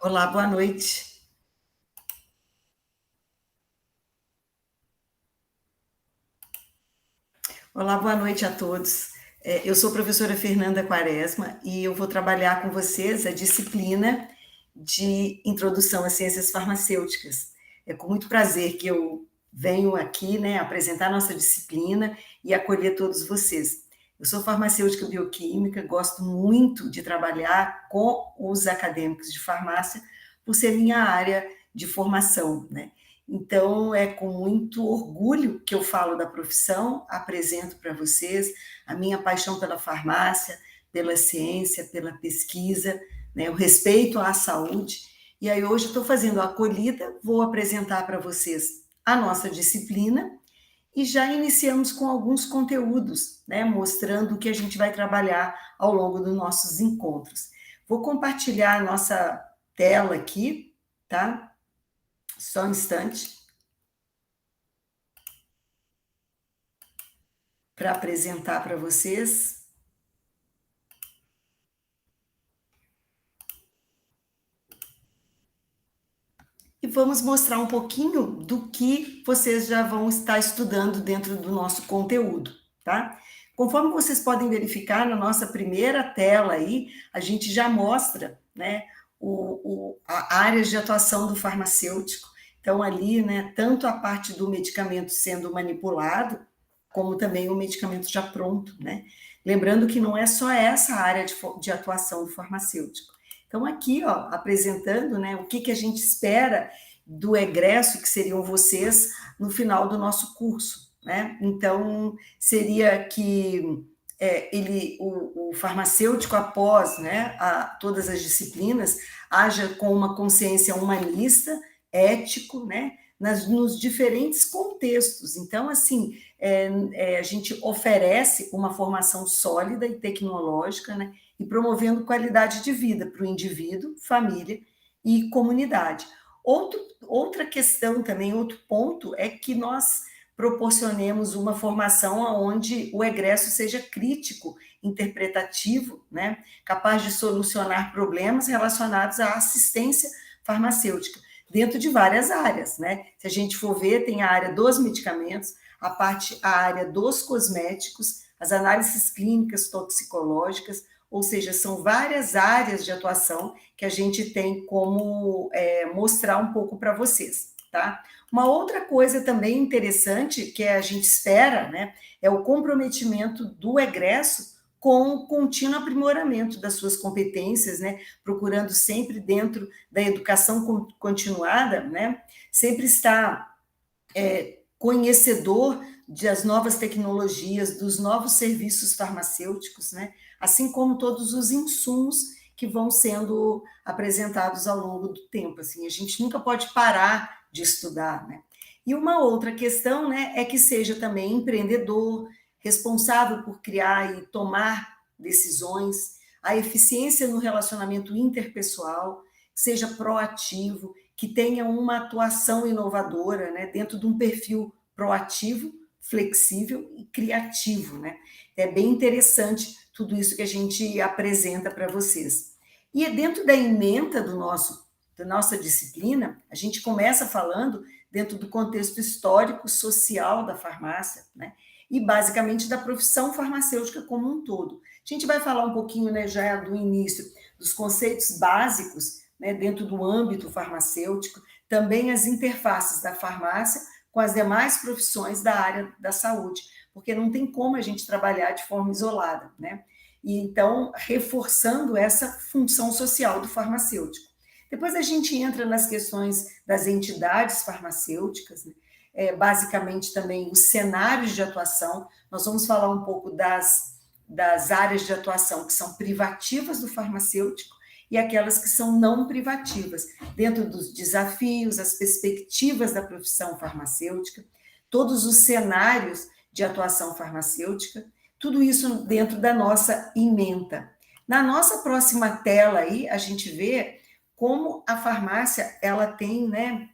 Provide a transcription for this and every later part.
Olá, boa noite. Olá, boa noite a todos. Eu sou a professora Fernanda Quaresma e eu vou trabalhar com vocês a disciplina de Introdução às Ciências Farmacêuticas. É com muito prazer que eu venho aqui, né, apresentar nossa disciplina e acolher todos vocês. Eu sou farmacêutica bioquímica, gosto muito de trabalhar com os acadêmicos de farmácia, por ser minha área de formação, né? Então, é com muito orgulho que eu falo da profissão, apresento para vocês a minha paixão pela farmácia, pela ciência, pela pesquisa, né, o respeito à saúde. E aí, hoje, estou fazendo a acolhida, vou apresentar para vocês a nossa disciplina e já iniciamos com alguns conteúdos, né, mostrando o que a gente vai trabalhar ao longo dos nossos encontros. Vou compartilhar a nossa tela aqui, tá? Só um instante. Para apresentar para vocês. E vamos mostrar um pouquinho do que vocês já vão estar estudando dentro do nosso conteúdo, tá? Conforme vocês podem verificar na nossa primeira tela aí, a gente já mostra, né, a área de atuação do farmacêutico. Então, ali, né, tanto a parte do medicamento sendo manipulado, como também o medicamento já pronto, né? Lembrando que não é só essa área de atuação do farmacêutico. Então, aqui, ó, apresentando, né, o que a gente espera do egresso, que seriam vocês, no final do nosso curso, né? Então, seria que o farmacêutico, após, né, todas as disciplinas, haja com uma consciência humanista, ético, né, nos diferentes contextos. Então, assim, a gente oferece uma formação sólida e tecnológica, né, e promovendo qualidade de vida para o indivíduo, família e comunidade. Outra questão também, outro ponto, é que nós proporcionemos uma formação onde o egresso seja crítico, interpretativo, né, capaz de solucionar problemas relacionados à assistência farmacêutica, dentro de várias áreas, né? Se a gente for ver, tem a área dos medicamentos, a área dos cosméticos, as análises clínicas toxicológicas, ou seja, são várias áreas de atuação que a gente tem como mostrar um pouco para vocês, tá? Uma outra coisa também interessante que a gente espera, né, é o comprometimento do egresso com o contínuo aprimoramento das suas competências, né, procurando sempre dentro da educação continuada, né, sempre estar conhecedor das novas tecnologias, dos novos serviços farmacêuticos, né? Assim como todos os insumos que vão sendo apresentados ao longo do tempo. Assim, a gente nunca pode parar de estudar, né? E uma outra questão, né, é que seja também empreendedor, responsável por criar e tomar decisões, a eficiência no relacionamento interpessoal, seja proativo, que tenha uma atuação inovadora, né, dentro de um perfil proativo, flexível e criativo, né? É bem interessante tudo isso que a gente apresenta para vocês. E dentro da ementa da nossa disciplina, a gente começa falando dentro do contexto histórico, social da farmácia, né? E basicamente da profissão farmacêutica como um todo. A gente vai falar um pouquinho, né, já do início, dos conceitos básicos, né, dentro do âmbito farmacêutico, também as interfaces da farmácia com as demais profissões da área da saúde, porque não tem como a gente trabalhar de forma isolada, né? E então, reforçando essa função social do farmacêutico. Depois a gente entra nas questões das entidades farmacêuticas, né? Basicamente também os cenários de atuação. Nós vamos falar um pouco das áreas de atuação que são privativas do farmacêutico e aquelas que são não privativas, dentro dos desafios, as perspectivas da profissão farmacêutica, todos os cenários de atuação farmacêutica, tudo isso dentro da nossa ementa. Na nossa próxima tela aí, a gente vê como a farmácia ela tem, né,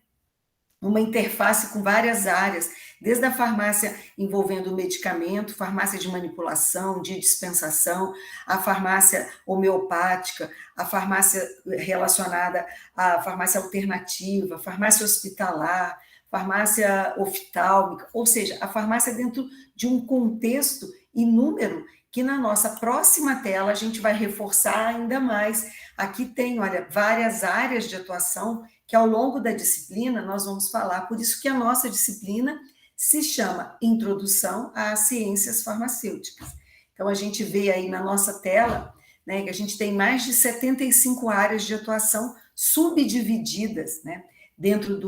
numa interface com várias áreas, desde a farmácia envolvendo o medicamento, farmácia de manipulação, de dispensação, a farmácia homeopática, a farmácia relacionada à farmácia alternativa, farmácia hospitalar, farmácia oftálmica, ou seja, a farmácia dentro de um contexto inúmero que na nossa próxima tela a gente vai reforçar ainda mais. Aqui tem, olha, várias áreas de atuação que ao longo da disciplina nós vamos falar, por isso que a nossa disciplina se chama Introdução às Ciências Farmacêuticas. Então, a gente vê aí na nossa tela, né, que a gente tem mais de 75 áreas de atuação subdivididas, né, dentro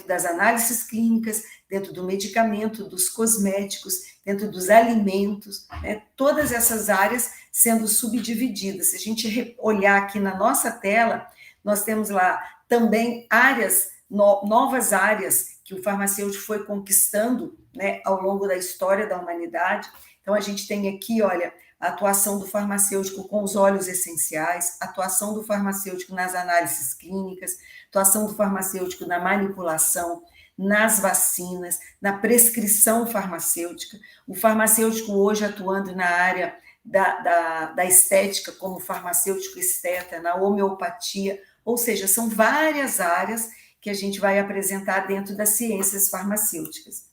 das análises clínicas, dentro do medicamento, dos cosméticos, dentro dos alimentos, né, todas essas áreas sendo subdivididas. Se a gente olhar aqui na nossa tela, nós temos lá também áreas, novas áreas que o farmacêutico foi conquistando, né, ao longo da história da humanidade. Então, a gente tem aqui, olha, a atuação do farmacêutico com os óleos essenciais, atuação do farmacêutico nas análises clínicas, atuação do farmacêutico na manipulação, nas vacinas, na prescrição farmacêutica, o farmacêutico hoje atuando na área da estética, como farmacêutico esteta, na homeopatia, ou seja, são várias áreas que a gente vai apresentar dentro das ciências farmacêuticas.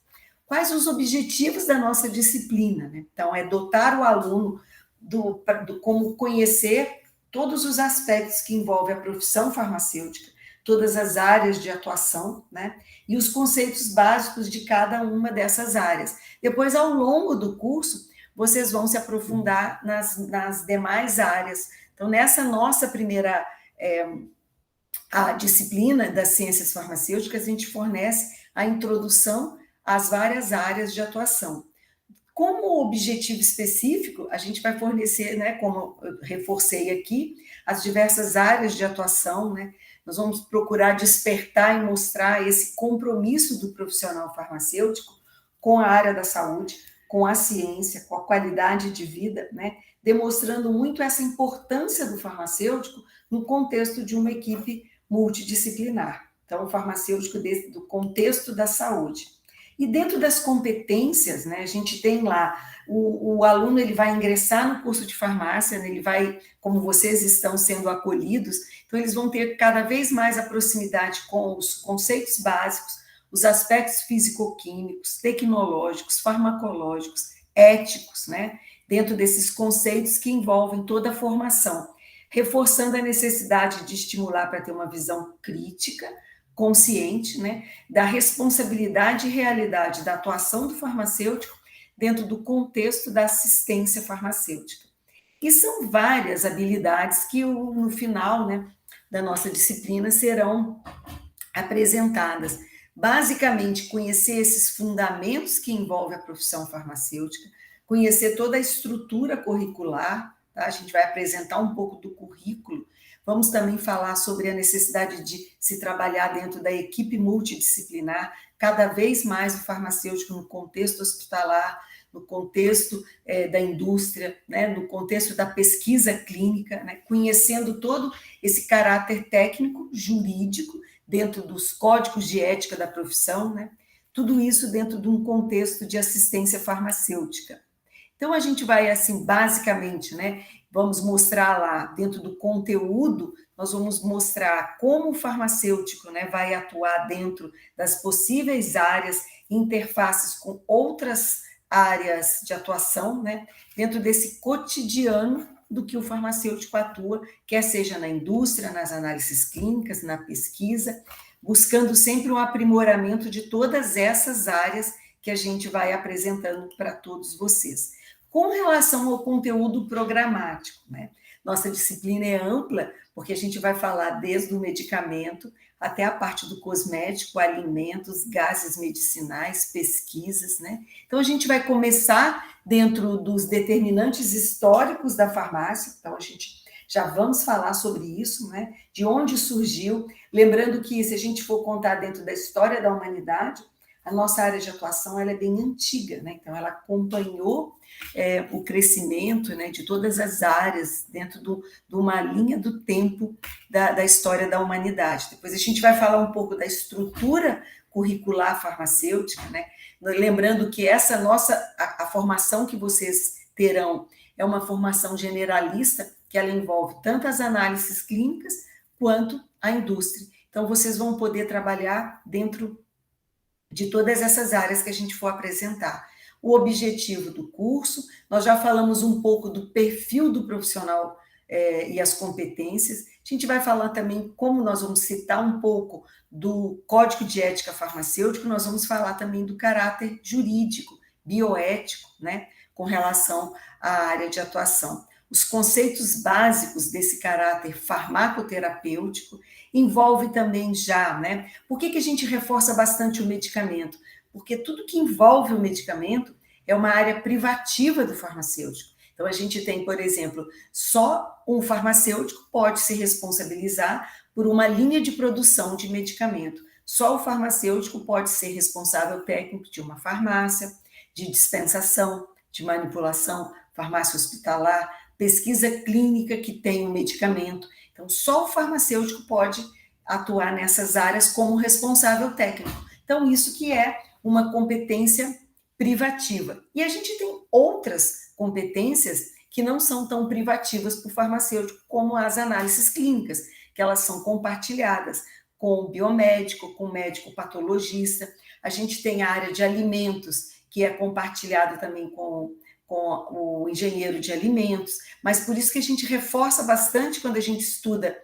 Quais os objetivos da nossa disciplina, né? Então, é dotar o aluno do como conhecer todos os aspectos que envolvem a profissão farmacêutica, todas as áreas de atuação, né? E os conceitos básicos de cada uma dessas áreas. Depois, ao longo do curso, vocês vão se aprofundar nas demais áreas. Então, nessa nossa primeira a disciplina das ciências farmacêuticas, a gente fornece a introdução às várias áreas de atuação. Como objetivo específico, a gente vai fornecer, né, como eu reforcei aqui, as diversas áreas de atuação, né? Nós vamos procurar despertar e mostrar esse compromisso do profissional farmacêutico com a área da saúde, com a ciência, com a qualidade de vida, né? Demonstrando muito essa importância do farmacêutico no contexto de uma equipe multidisciplinar. Então, o farmacêutico do contexto da saúde. E dentro das competências, né, a gente tem lá, o aluno ele vai ingressar no curso de farmácia, né, ele vai, como vocês estão sendo acolhidos, então eles vão ter cada vez mais a proximidade com os conceitos básicos, os aspectos físico-químicos, tecnológicos, farmacológicos, éticos, né, dentro desses conceitos que envolvem toda a formação, reforçando a necessidade de estimular para ter uma visão crítica, consciente, né, da responsabilidade e realidade da atuação do farmacêutico dentro do contexto da assistência farmacêutica. E são várias habilidades que no final, né, da nossa disciplina serão apresentadas. Basicamente, conhecer esses fundamentos que envolvem a profissão farmacêutica, conhecer toda a estrutura curricular, tá? A gente vai apresentar um pouco do currículo. Vamos também falar sobre a necessidade de se trabalhar dentro da equipe multidisciplinar, cada vez mais o farmacêutico no contexto hospitalar, no contexto da indústria, né, no contexto da pesquisa clínica, né, conhecendo todo esse caráter técnico, jurídico, dentro dos códigos de ética da profissão, né, tudo isso dentro de um contexto de assistência farmacêutica. Então, a gente vai, assim, basicamente, né, vamos mostrar lá, dentro do conteúdo, nós vamos mostrar como o farmacêutico, né, vai atuar dentro das possíveis áreas, interfaces com outras áreas de atuação, né, dentro desse cotidiano do que o farmacêutico atua, quer seja na indústria, nas análises clínicas, na pesquisa, buscando sempre um aprimoramento de todas essas áreas que a gente vai apresentando para todos vocês. Com relação ao conteúdo programático, né? Nossa disciplina é ampla, porque a gente vai falar desde o medicamento até a parte do cosmético, alimentos, gases medicinais, pesquisas, né? Então, a gente vai começar dentro dos determinantes históricos da farmácia, então a gente já vamos falar sobre isso, né? De onde surgiu, lembrando que se a gente for contar dentro da história da humanidade, a nossa área de atuação ela é bem antiga, né? Então ela acompanhou o crescimento, né, de todas as áreas dentro de uma linha do tempo da história da humanidade. Depois a gente vai falar um pouco da estrutura curricular farmacêutica, né? Lembrando que essa a formação que vocês terão é uma formação generalista, que ela envolve tanto as análises clínicas quanto a indústria. Então, vocês vão poder trabalhar dentro de todas essas áreas que a gente for apresentar. O objetivo do curso, nós já falamos um pouco do perfil do profissional e as competências. A gente vai falar também como nós vamos citar um pouco do Código de Ética Farmacêutico, nós vamos falar também do caráter jurídico, bioético, né, com relação à área de atuação. Os conceitos básicos desse caráter farmacoterapêutico envolve também já, né? Por que a gente reforça bastante o medicamento? Porque tudo que envolve o medicamento é uma área privativa do farmacêutico. Então, a gente tem, por exemplo, só um farmacêutico pode se responsabilizar por uma linha de produção de medicamento. Só o farmacêutico pode ser responsável técnico de uma farmácia, de dispensação, de manipulação, farmácia hospitalar, pesquisa clínica que tem um medicamento. Então, só o farmacêutico pode atuar nessas áreas como responsável técnico. Então, isso que é uma competência privativa. E a gente tem outras competências que não são tão privativas para o farmacêutico, como as análises clínicas, que elas são compartilhadas com o biomédico, com o médico patologista. A gente tem a área de alimentos, que é compartilhada também com o engenheiro de alimentos, mas por isso que a gente reforça bastante quando a gente estuda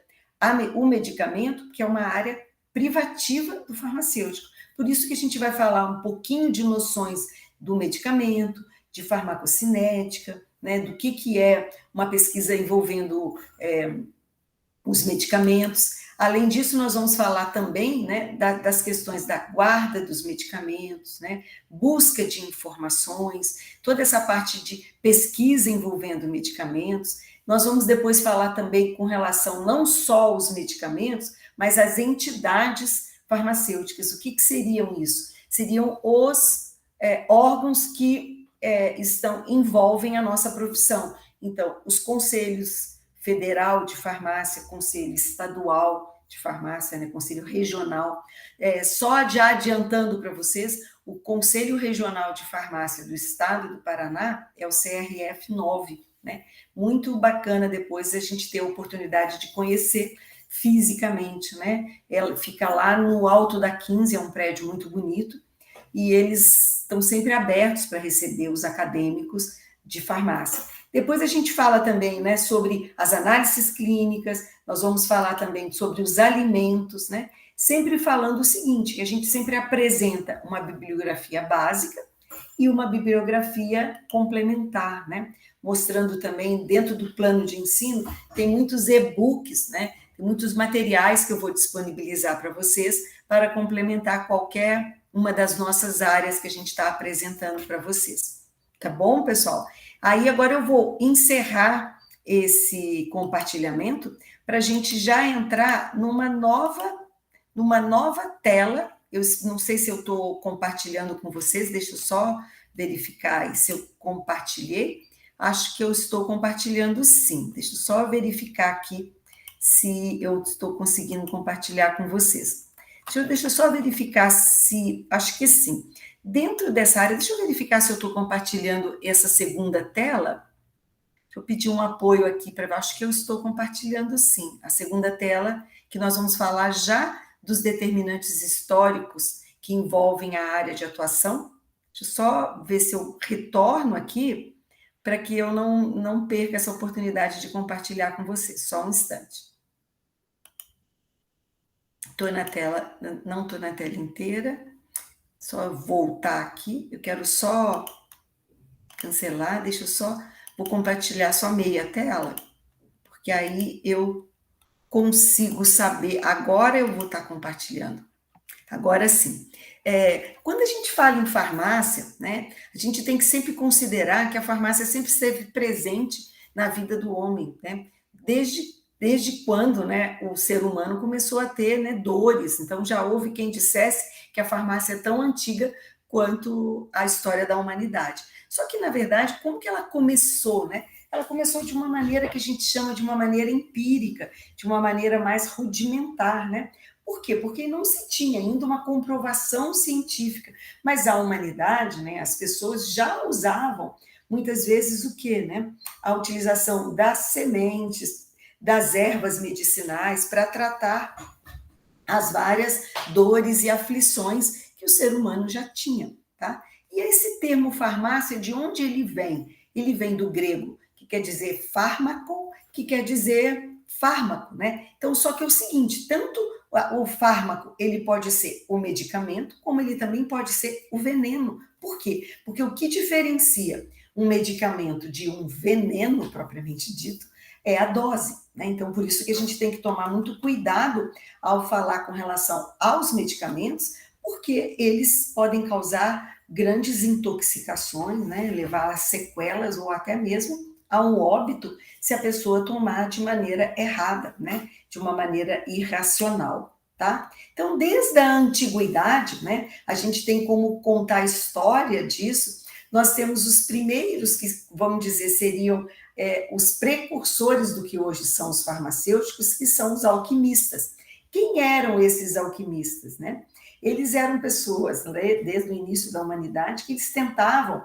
o medicamento, que é uma área privativa do farmacêutico. Por isso que a gente vai falar um pouquinho de noções do medicamento, de farmacocinética, né, do que é uma pesquisa envolvendo os medicamentos. Além disso, nós vamos falar também, né, das questões da guarda dos medicamentos, né, busca de informações, toda essa parte de pesquisa envolvendo medicamentos. Nós vamos depois falar também com relação não só aos medicamentos, mas às entidades farmacêuticas. O que seriam isso? Seriam os órgãos que envolvem a nossa profissão. Então, os conselhos federal de farmácia, conselho estadual de farmácia, né, conselho regional. Só já adiantando para vocês, o Conselho Regional de Farmácia do Estado do Paraná é o CRF 9, né? Muito bacana depois a gente ter a oportunidade de conhecer fisicamente, né? Ela fica lá no alto da 15, é um prédio muito bonito, e eles estão sempre abertos para receber os acadêmicos de farmácia. Depois a gente fala também, né, sobre as análises clínicas, nós vamos falar também sobre os alimentos, né? Sempre falando o seguinte, que a gente sempre apresenta uma bibliografia básica e uma bibliografia complementar, né? Mostrando também, dentro do plano de ensino, tem muitos e-books, né? Tem muitos materiais que eu vou disponibilizar para vocês para complementar qualquer uma das nossas áreas que a gente está apresentando para vocês. Tá bom, pessoal? Aí agora eu vou encerrar esse compartilhamento para a gente já entrar numa nova tela. Eu não sei se eu estou compartilhando com vocês, deixa eu só verificar aí se eu compartilhei. Acho que eu estou compartilhando sim. Deixa eu só verificar aqui se eu estou conseguindo compartilhar com vocês. Deixa eu só verificar se... Acho que sim. Dentro dessa área, deixa eu verificar se eu estou compartilhando essa segunda tela. Deixa eu pedir um apoio aqui para... Acho que eu estou compartilhando sim. A segunda tela, que nós vamos falar já dos determinantes históricos que envolvem a área de atuação. Deixa eu só ver se eu retorno aqui para que eu não perca essa oportunidade de compartilhar com vocês. Só um instante. Estou na tela, não estou na tela inteira. Só voltar aqui. Eu quero só cancelar. Deixa eu só... Vou compartilhar só meia tela, porque aí eu consigo saber. Agora eu vou estar compartilhando. Agora sim. Quando a gente fala em farmácia, né, a gente tem que sempre considerar que a farmácia sempre esteve presente na vida do homem, né? Desde quando, né, o ser humano começou a ter, né, dores. Então, já houve quem dissesse que a farmácia é tão antiga quanto a história da humanidade. Só que, na verdade, como que ela começou, né? Ela começou de uma maneira que a gente chama de uma maneira empírica, de uma maneira mais rudimentar, né? Por quê? Porque não se tinha ainda uma comprovação científica, mas a humanidade, né, as pessoas já usavam muitas vezes o quê, né? A utilização das sementes, das ervas medicinais para tratar as várias dores e aflições que o ser humano já tinha, tá? E esse termo farmácia, de onde ele vem? Ele vem do grego, que quer dizer fármaco, que quer dizer fármaco, né? Então, só que é o seguinte, tanto o fármaco, ele pode ser o medicamento, como ele também pode ser o veneno. Por quê? Porque o que diferencia um medicamento de um veneno, propriamente dito, é a dose, né? Então, por isso que a gente tem que tomar muito cuidado ao falar com relação aos medicamentos, porque eles podem causar grandes intoxicações, né? Levar a sequelas ou até mesmo a um óbito se a pessoa tomar de maneira errada, né? De uma maneira irracional, tá? Então, desde a antiguidade, né? A gente tem como contar a história disso. Nós temos os primeiros que, vamos dizer, seriam os precursores do que hoje são os farmacêuticos, que são os alquimistas. Quem eram esses alquimistas, né? Eles eram pessoas, né, desde o início da humanidade, que eles tentavam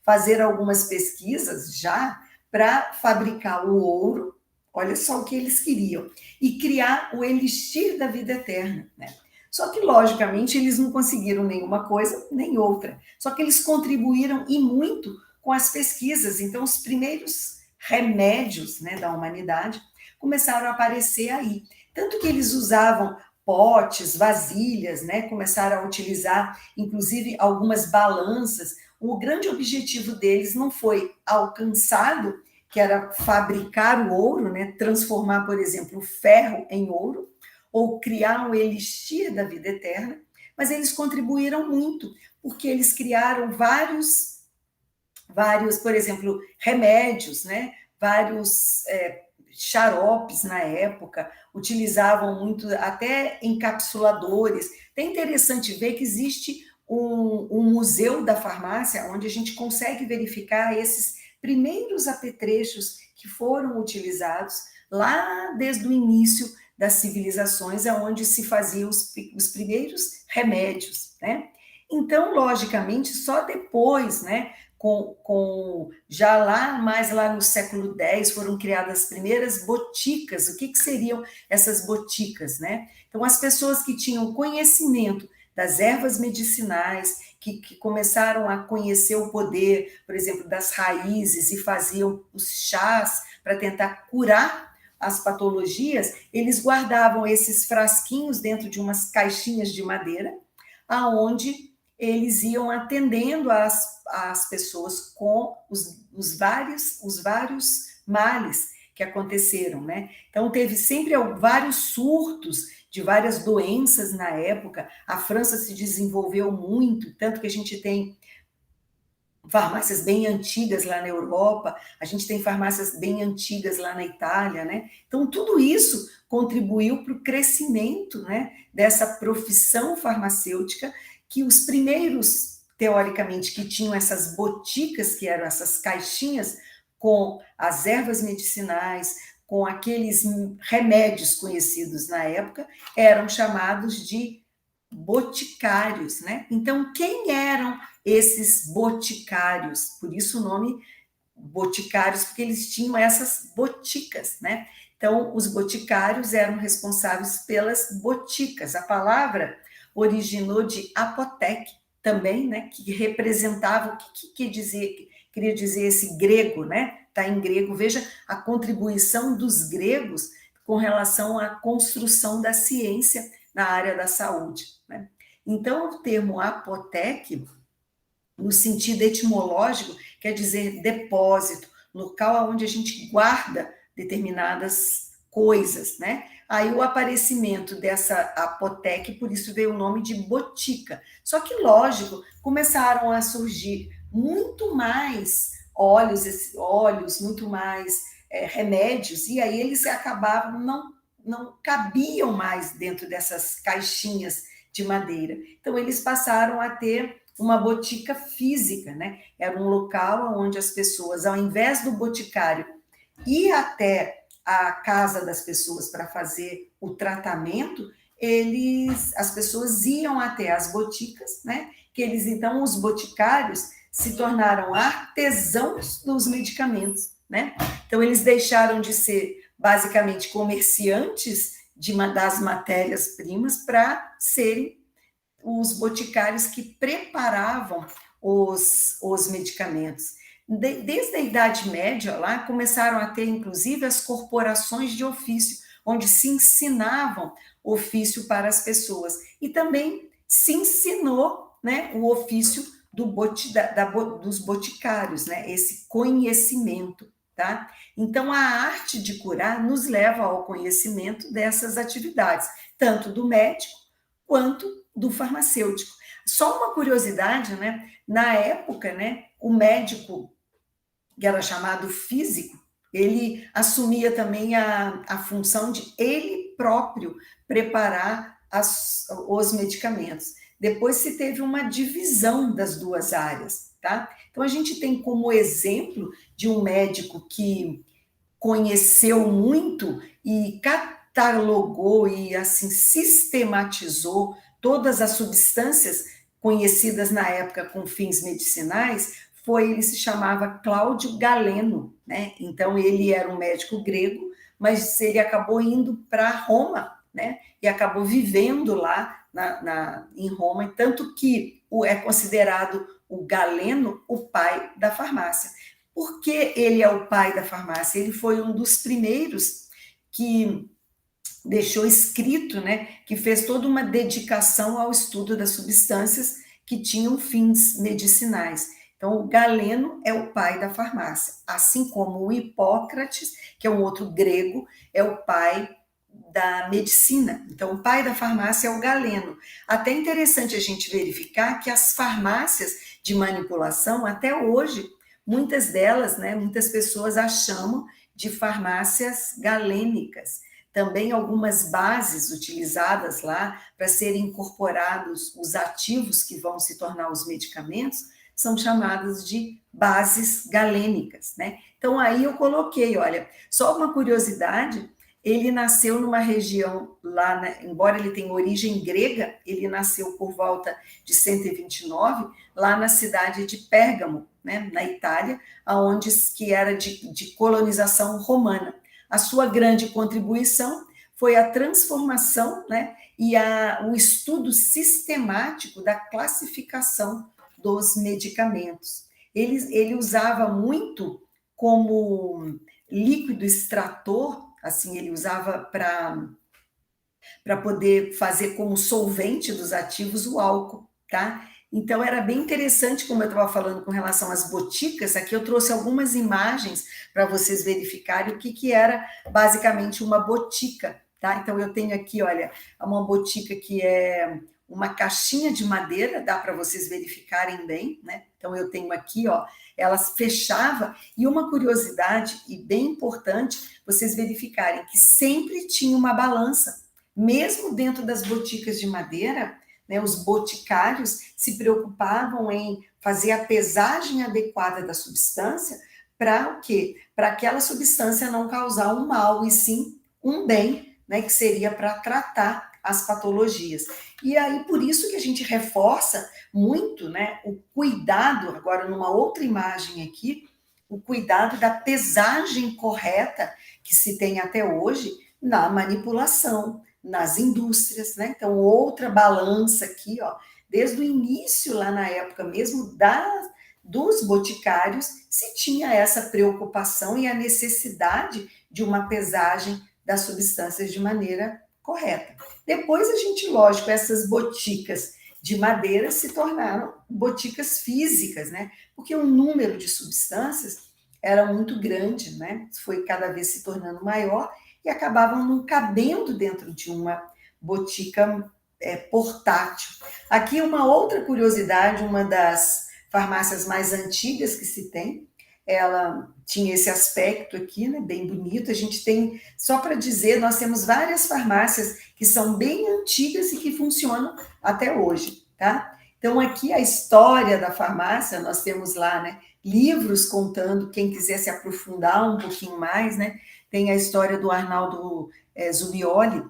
fazer algumas pesquisas já para fabricar o ouro, olha só o que eles queriam, e criar o elixir da vida eterna, né? Só que, logicamente, eles não conseguiram nenhuma coisa nem outra. Só que eles contribuíram e muito com as pesquisas. Então, os primeiros remédios, né, da humanidade começaram a aparecer aí. Tanto que eles usavam potes, vasilhas, né, começaram a utilizar, inclusive, algumas balanças. O grande objetivo deles não foi alcançado, que era fabricar o ouro, né, transformar, por exemplo, o ferro em ouro, ou criar um elixir da vida eterna, mas eles contribuíram muito, porque eles criaram vários, por exemplo, remédios, né? Vários xaropes na época, utilizavam muito até encapsuladores. É interessante ver que existe um museu da farmácia onde a gente consegue verificar esses primeiros apetrechos que foram utilizados lá desde o início das civilizações, onde se faziam os primeiros remédios, né? Então, logicamente, só depois, né, já mais lá no século X foram criadas as primeiras boticas. O que seriam essas boticas, né? Então, as pessoas que tinham conhecimento das ervas medicinais, que começaram a conhecer o poder, por exemplo, das raízes e faziam os chás para tentar curar as patologias, eles guardavam esses frasquinhos dentro de umas caixinhas de madeira, aonde eles iam atendendo as pessoas com os vários males que aconteceram, né? Então, teve sempre vários surtos de várias doenças na época. A França se desenvolveu muito, tanto que a gente tem farmácias bem antigas lá na Europa, a gente tem farmácias bem antigas lá na Itália, né? Então, tudo isso contribuiu para o crescimento, né, dessa profissão farmacêutica, que os primeiros, teoricamente, que tinham essas boticas, que eram essas caixinhas com as ervas medicinais, com aqueles remédios conhecidos na época, eram chamados de boticários, né? Então, quem eram esses boticários? Por isso o nome boticários, porque eles tinham essas boticas, né? Então, os boticários eram responsáveis pelas boticas. A palavra originou de apoteque também, né? Que representava o queria dizer esse grego, né? Está em grego. Veja a contribuição dos gregos com relação à construção da ciência na área da saúde, né? Então, o termo apoteque, no sentido etimológico, quer dizer depósito, local onde a gente guarda determinadas coisas, né? Aí o aparecimento dessa apoteque, por isso veio o nome de botica. Só que, lógico, começaram a surgir muito mais óleos, muito mais remédios, e aí eles acabavam, não cabiam mais dentro dessas caixinhas de madeira. Então, eles passaram a ter uma botica física, né? Era um local onde as pessoas, ao invés do boticário ir até a casa das pessoas para fazer o tratamento, as pessoas iam até as boticas, né? Então, os boticários se tornaram artesãos dos medicamentos, né? Então, eles deixaram de ser basicamente comerciantes das matérias-primas para serem os boticários que preparavam os medicamentos. Desde a Idade Média, lá, começaram a ter, inclusive, as corporações de ofício, onde se ensinavam ofício para as pessoas. E também se ensinou, né, o ofício dos boticários, né, esse conhecimento. Tá? Então, a arte de curar nos leva ao conhecimento dessas atividades, tanto do médico quanto do farmacêutico. Só uma curiosidade, né? Na época, né, o médico, que era chamado físico, ele assumia também a função de ele próprio preparar os medicamentos. Depois se teve uma divisão das duas áreas, tá? Então a gente tem como exemplo de um médico que conheceu muito e catalogou e assim sistematizou todas as substâncias conhecidas na época com fins medicinais, ele se chamava Cláudio Galeno, né? Então ele era um médico grego, mas ele acabou indo para Roma, né? E acabou vivendo lá em Roma, tanto que é considerado o Galeno o pai da farmácia. Por que ele é o pai da farmácia? Ele foi um dos primeiros que deixou escrito, né, que fez toda uma dedicação ao estudo das substâncias que tinham fins medicinais. Então, o Galeno é o pai da farmácia, assim como o Hipócrates, que é um outro grego, é o pai da medicina. Então, o pai da farmácia é o Galeno. Até interessante a gente verificar que as farmácias de manipulação, até hoje, muitas delas, né, muitas pessoas as chamam de farmácias galênicas. Também algumas bases utilizadas lá para serem incorporados os ativos que vão se tornar os medicamentos são chamadas de bases galênicas, né? Então aí eu coloquei, olha, só uma curiosidade, ele nasceu numa região lá, né, embora ele tenha origem grega, ele nasceu por volta de 129, lá na cidade de Pérgamo, né, na Itália, onde que era de colonização romana. A sua grande contribuição foi a transformação, né, e o estudo sistemático da classificação dos medicamentos. Ele usava muito como líquido extrator, assim, ele usava para poder fazer como solvente dos ativos o álcool, tá? Então, era bem interessante, como eu estava falando com relação às boticas, aqui eu trouxe algumas imagens para vocês verificarem o que era basicamente uma botica, tá? Então, eu tenho aqui, olha, uma botica que é uma caixinha de madeira, dá para vocês verificarem bem, né? Então, eu tenho aqui, ó, ela fechava, e uma curiosidade, e bem importante, vocês verificarem que sempre tinha uma balança, mesmo dentro das boticas de madeira, né, os boticários se preocupavam em fazer a pesagem adequada da substância para o quê? Para aquela substância não causar um mal, e sim um bem, né, que seria para tratar as patologias. E aí, por isso que a gente reforça muito, né, o cuidado, agora numa outra imagem aqui, o cuidado da pesagem correta que se tem até hoje na manipulação, nas indústrias, né? Então, outra balança aqui, ó, desde o início, lá na época mesmo dos boticários, se tinha essa preocupação e a necessidade de uma pesagem das substâncias de maneira correta. Depois a gente, lógico, essas boticas de madeira se tornaram boticas físicas, né? Porque o número de substâncias era muito grande, né? Foi cada vez se tornando maior e acabavam não cabendo dentro de uma botica portátil. Aqui uma outra curiosidade, uma das farmácias mais antigas que se tem, ela tinha esse aspecto aqui, né, bem bonito. A gente tem, só para dizer, nós temos várias farmácias que são bem antigas e que funcionam até hoje, tá? Então, aqui a história da farmácia, nós temos lá, né, livros contando, quem quiser se aprofundar um pouquinho mais, né, tem a história do Arnaldo Zubioli,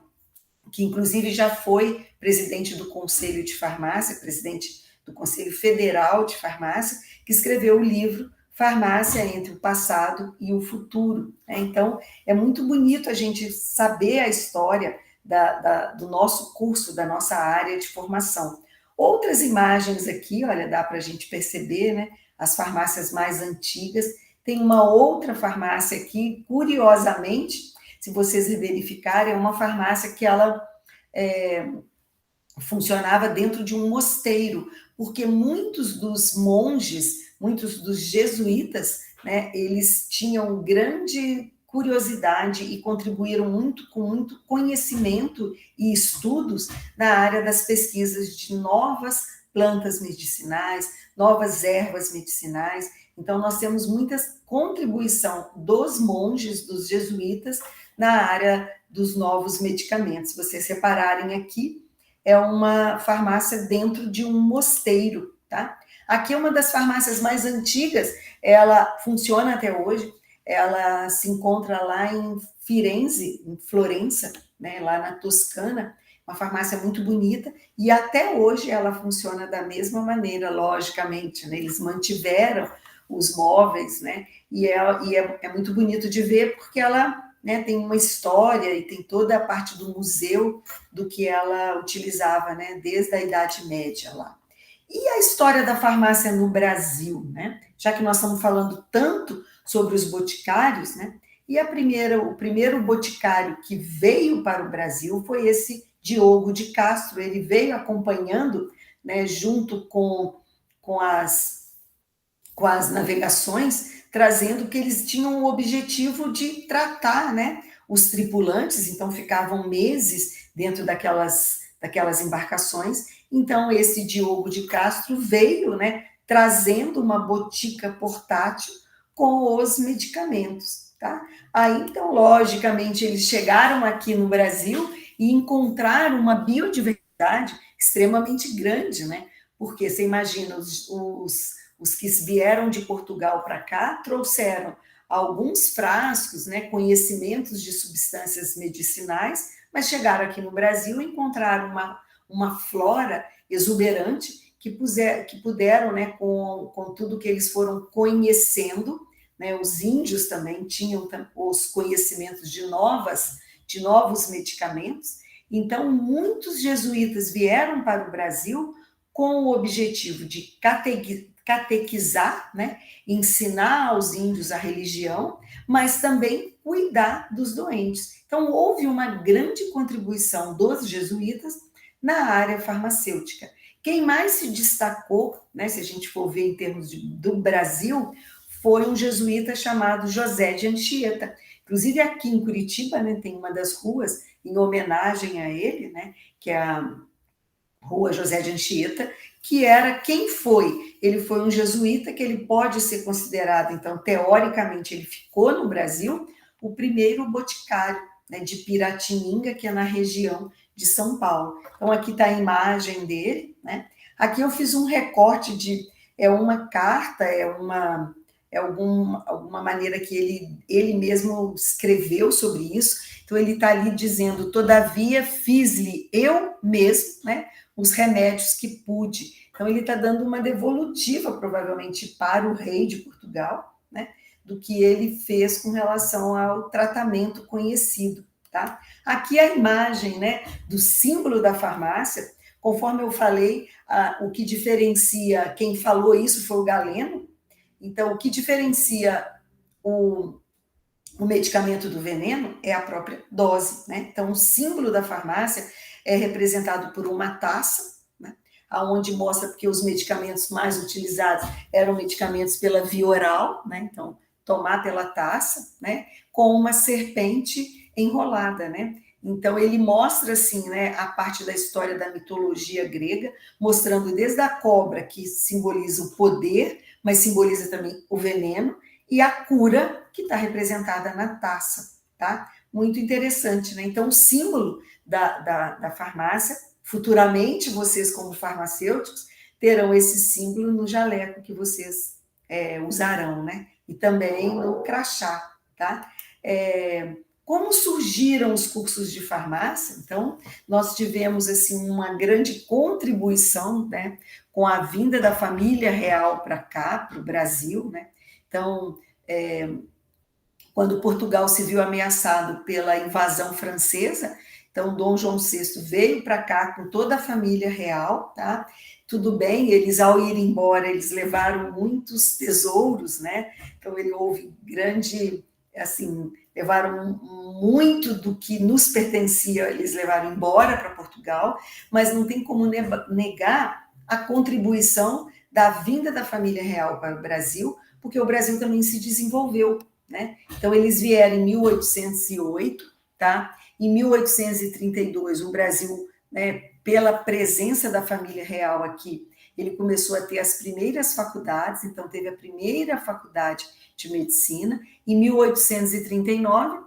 que inclusive já foi presidente do Conselho de Farmácia, presidente do Conselho Federal de Farmácia, que escreveu o livro Farmácia entre o Passado e o Futuro. Então, é muito bonito a gente saber a história do nosso curso, da nossa área de formação. Outras imagens aqui, olha, dá para a gente perceber, né? As farmácias mais antigas. Tem uma outra farmácia aqui, curiosamente, se vocês verificarem, é uma farmácia que ela funcionava dentro de um mosteiro, porque muitos dos monges, muitos dos jesuítas, né, eles tinham grande curiosidade e contribuíram muito com muito conhecimento e estudos na área das pesquisas de novas plantas medicinais, novas ervas medicinais. Então, nós temos muita contribuição dos monges, dos jesuítas, na área dos novos medicamentos. Se vocês separarem aqui, é uma farmácia dentro de um mosteiro, tá? Aqui é uma das farmácias mais antigas, ela funciona até hoje, ela se encontra lá em Firenze, em Florença, né, lá na Toscana, uma farmácia muito bonita, e até hoje ela funciona da mesma maneira, logicamente, né? Eles mantiveram os móveis, né? E é muito bonito de ver, porque ela, né, tem uma história e tem toda a parte do museu do que ela utilizava, né, desde a Idade Média lá. E a história da farmácia no Brasil, né? Já que nós estamos falando tanto sobre os boticários, né? E o primeiro boticário que veio para o Brasil foi esse Diogo de Castro. Ele veio acompanhando, né, junto com as navegações, trazendo que eles tinham o objetivo de tratar, né, os tripulantes, então ficavam meses dentro daquelas embarcações. Então, esse Diogo de Castro veio, né, trazendo uma botica portátil com os medicamentos, tá? Aí, então, logicamente, eles chegaram aqui no Brasil e encontraram uma biodiversidade extremamente grande, né? Porque você imagina, os que vieram de Portugal para cá trouxeram alguns frascos, né, conhecimentos de substâncias medicinais, mas chegaram aqui no Brasil e encontraram uma flora exuberante que puderam, né, com tudo que eles foram conhecendo, né, os índios também tinham os conhecimentos de novos medicamentos. Então, muitos jesuítas vieram para o Brasil com o objetivo de catequizar, né, ensinar aos índios a religião, mas também cuidar dos doentes. Então, houve uma grande contribuição dos jesuítas na área farmacêutica. Quem mais se destacou, né, se a gente for ver em termos do Brasil, foi um jesuíta chamado José de Anchieta. Inclusive, aqui em Curitiba, né, tem uma das ruas em homenagem a ele, né, que é a Rua José de Anchieta, que era quem foi. Ele foi um jesuíta que ele pode ser considerado, então, teoricamente, ele ficou no Brasil, o primeiro boticário, né, de Piratininga, que é na região de São Paulo. Então, aqui está a imagem dele, né? Aqui eu fiz um recorte é uma carta, alguma maneira que ele mesmo escreveu sobre isso. Então, ele está ali dizendo: todavia fiz-lhe eu mesmo, né, os remédios que pude. Então, ele está dando uma devolutiva, provavelmente, para o rei de Portugal, né, do que ele fez com relação ao tratamento conhecido, tá? Aqui a imagem, né, do símbolo da farmácia. Conforme eu falei, o que diferencia, quem falou isso foi o Galeno. Então, o que diferencia o medicamento do veneno é a própria dose, né? Então, o símbolo da farmácia é representado por uma taça, né, onde mostra que os medicamentos mais utilizados eram medicamentos pela via oral, né? Então, tomar pela taça, né, com uma serpente enrolada, né? Então, ele mostra, assim, né, a parte da história da mitologia grega, mostrando desde a cobra, que simboliza o poder, mas simboliza também o veneno, e a cura, que está representada na taça, tá? Muito interessante, né? Então, o símbolo da farmácia, futuramente, vocês, como farmacêuticos, terão esse símbolo no jaleco que vocês usarão, né? E também no crachá, tá? Como surgiram os cursos de farmácia? Então, nós tivemos assim uma grande contribuição, né, com a vinda da família real para cá, para o Brasil, né? Então, quando Portugal se viu ameaçado pela invasão francesa, então Dom João VI veio para cá com toda a família real, tá? Tudo bem, eles ao ir embora, eles levaram muitos tesouros, né? Então ele houve grande, assim, levaram muito do que nos pertencia, eles levaram embora para Portugal, mas não tem como negar a contribuição da vinda da família real para o Brasil, porque o Brasil também se desenvolveu, né? Então, eles vieram em 1808, tá? Em 1832, o Brasil, né, pela presença da família real aqui, ele começou a ter as primeiras faculdades, então teve a primeira faculdade de medicina. Em 1839,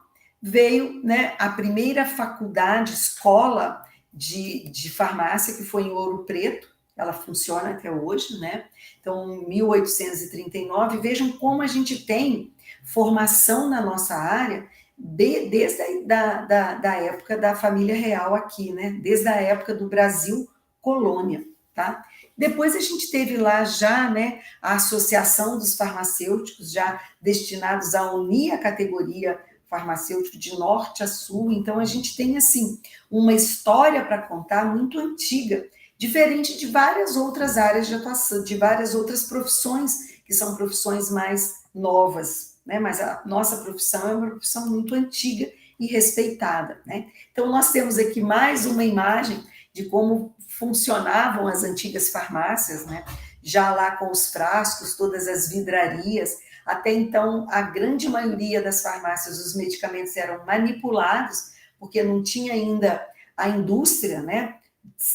veio, né, a primeira faculdade, escola de farmácia, que foi em Ouro Preto, ela funciona até hoje, né? Então, em 1839, vejam como a gente tem formação na nossa área desde da época da família real aqui, né? Desde a época do Brasil colônia, tá? Depois a gente teve lá já, né, a Associação dos Farmacêuticos, já destinados a unir a categoria farmacêutico de norte a sul. Então a gente tem assim uma história para contar muito antiga, diferente de várias outras áreas de atuação, de várias outras profissões que são profissões mais novas, né? Mas a nossa profissão é uma profissão muito antiga e respeitada, né? Então nós temos aqui mais uma imagem de como funcionavam as antigas farmácias, né? Já lá com os frascos, todas as vidrarias. Até então, a grande maioria das farmácias, os medicamentos eram manipulados, porque não tinha ainda a indústria, né,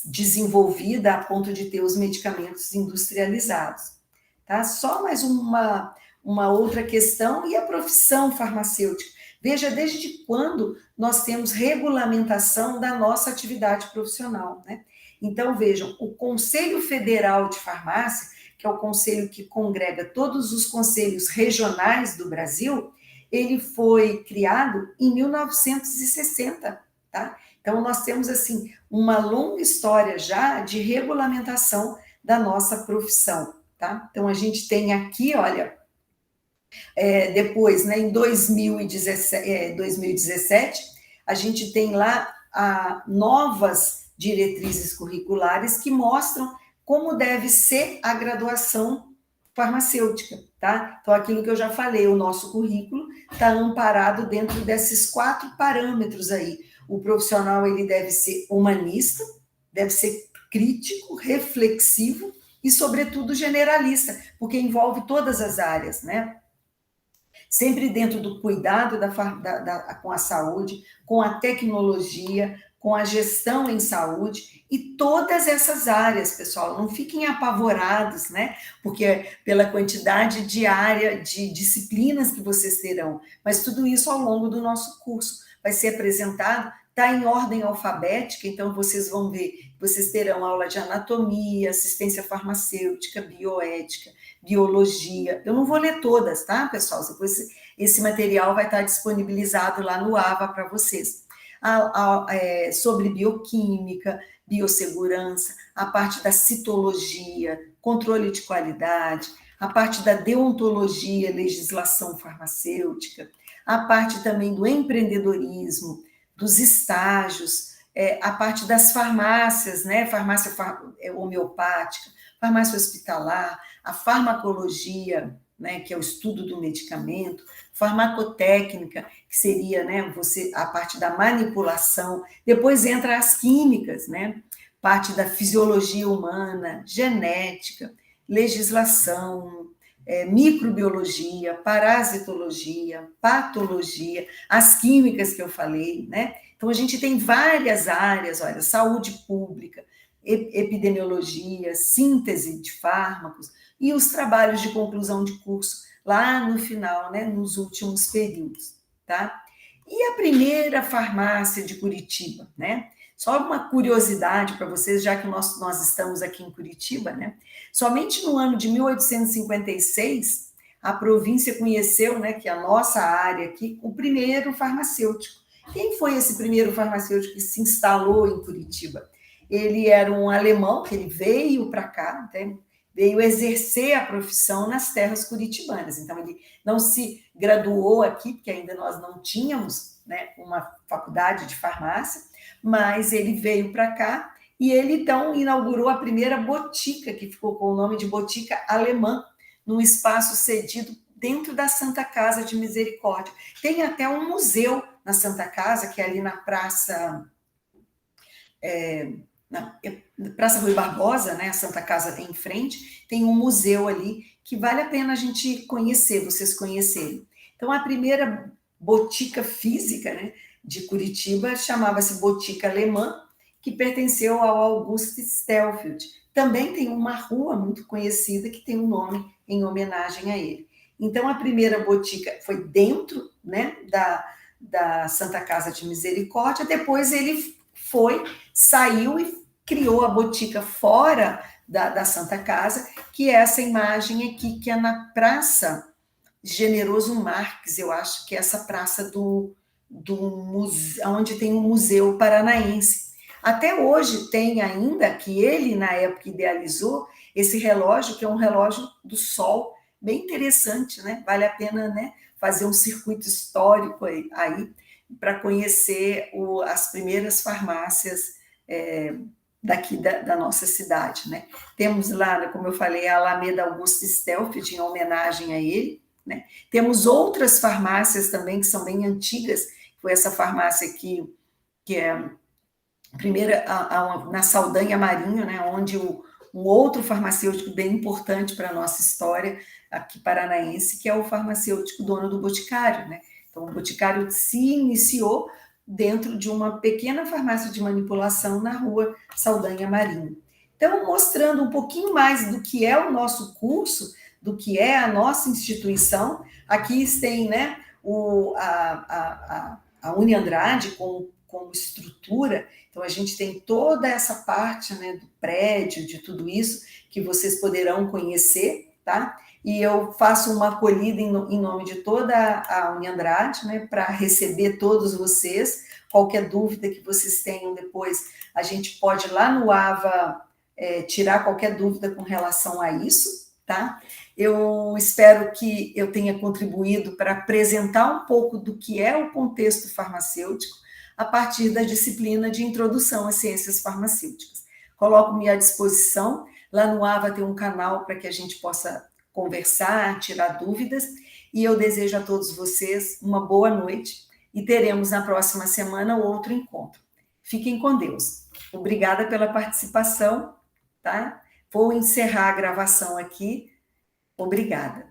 desenvolvida a ponto de ter os medicamentos industrializados. Tá? Só mais uma outra questão, e a profissão farmacêutica. Veja desde quando nós temos regulamentação da nossa atividade profissional, né? Então, vejam, o Conselho Federal de Farmácia, que é o conselho que congrega todos os conselhos regionais do Brasil, ele foi criado em 1960, tá? Então, nós temos, assim, uma longa história já de regulamentação da nossa profissão, tá? Então, a gente tem aqui, olha, depois, né, em 2017, a gente tem lá novas diretrizes curriculares que mostram como deve ser a graduação farmacêutica, tá? Então, aquilo que eu já falei, o nosso currículo está amparado dentro desses 4 parâmetros aí. O profissional, ele deve ser humanista, deve ser crítico, reflexivo e, sobretudo, generalista, porque envolve todas as áreas, né? Sempre dentro do cuidado com a saúde, com a tecnologia, com a gestão em saúde e todas essas áreas, pessoal, não fiquem apavorados, né? Porque pela quantidade de área, de disciplinas que vocês terão, mas tudo isso ao longo do nosso curso vai ser apresentado, está em ordem alfabética, então vocês vão ver, vocês terão aula de anatomia, assistência farmacêutica, bioética, biologia. Eu não vou ler todas, tá, pessoal? Depois esse material vai estar disponibilizado lá no AVA para vocês. Sobre bioquímica, biossegurança, a parte da citologia, controle de qualidade, a parte da deontologia, legislação farmacêutica, a parte também do empreendedorismo, dos estágios, a parte das farmácias, né? Farmácia homeopática, farmácia hospitalar, a farmacologia, né, que é o estudo do medicamento, farmacotécnica, que seria, né, a parte da manipulação, depois entra as químicas, né, parte da fisiologia humana, genética, legislação, microbiologia, parasitologia, patologia, as químicas que eu falei, né? Então, a gente tem várias áreas, olha, saúde pública, epidemiologia, síntese de fármacos e os trabalhos de conclusão de curso lá no final, né, nos últimos períodos, tá? E a primeira farmácia de Curitiba, né? Só uma curiosidade para vocês, já que nós estamos aqui em Curitiba, né? Somente no ano de 1856, a província conheceu, né, que é a nossa área aqui, o primeiro farmacêutico. Quem foi esse primeiro farmacêutico que se instalou em Curitiba? Ele era um alemão, que ele veio para cá, né, veio exercer a profissão nas terras curitibanas. Então, ele não se graduou aqui, porque ainda nós não tínhamos, né, uma faculdade de farmácia, mas ele veio para cá e ele, então, inaugurou a primeira botica, que ficou com o nome de Botica Alemã, num espaço cedido dentro da Santa Casa de Misericórdia. Tem até um museu na Santa Casa, que é ali na Praça... na Praça Rui Barbosa, né, a Santa Casa tem em frente, tem um museu ali que vale a pena a gente conhecer, vocês conhecerem. Então, a primeira botica física, né, de Curitiba chamava-se Botica Alemã, que pertenceu ao August Stelfield. Também tem uma rua muito conhecida que tem um nome em homenagem a ele. Então, a primeira botica foi dentro, né, da Santa Casa de Misericórdia, depois ele saiu e criou a botica fora da Santa Casa, que é essa imagem aqui, que é na Praça Generoso Marques, eu acho que é essa praça onde tem um museu paranaense. Até hoje tem ainda, que ele na época idealizou, esse relógio, que é um relógio do sol, bem interessante, né? Vale a pena, né, fazer um circuito histórico aí para conhecer as primeiras farmácias daqui da nossa cidade, né? Temos lá, como eu falei, a Alameda Augusto Stelfield, em homenagem a ele, né? Temos outras farmácias também que são bem antigas, foi essa farmácia aqui, que é a primeira, na Saldanha Marinho, né? Onde um outro farmacêutico bem importante para a nossa história aqui paranaense, que é o farmacêutico dono do Boticário, né? Então, o Boticário se iniciou dentro de uma pequena farmácia de manipulação na rua Saldanha Marinho. Então, mostrando um pouquinho mais do que é o nosso curso, do que é a nossa instituição, aqui tem, né, a Uniandrade como estrutura, então a gente tem toda essa parte, né, do prédio, de tudo isso, que vocês poderão conhecer, tá? E eu faço uma acolhida em nome de toda a Uniandrade, né, para receber todos vocês. Qualquer dúvida que vocês tenham depois, a gente pode ir lá no AVA tirar qualquer dúvida com relação a isso, tá? Eu espero que eu tenha contribuído para apresentar um pouco do que é o contexto farmacêutico a partir da disciplina de Introdução às Ciências Farmacêuticas. Coloco-me à disposição, lá no AVA tem um canal para que a gente possa conversar, tirar dúvidas, e eu desejo a todos vocês uma boa noite e teremos na próxima semana outro encontro. Fiquem com Deus. Obrigada pela participação, tá? Vou encerrar a gravação aqui. Obrigada.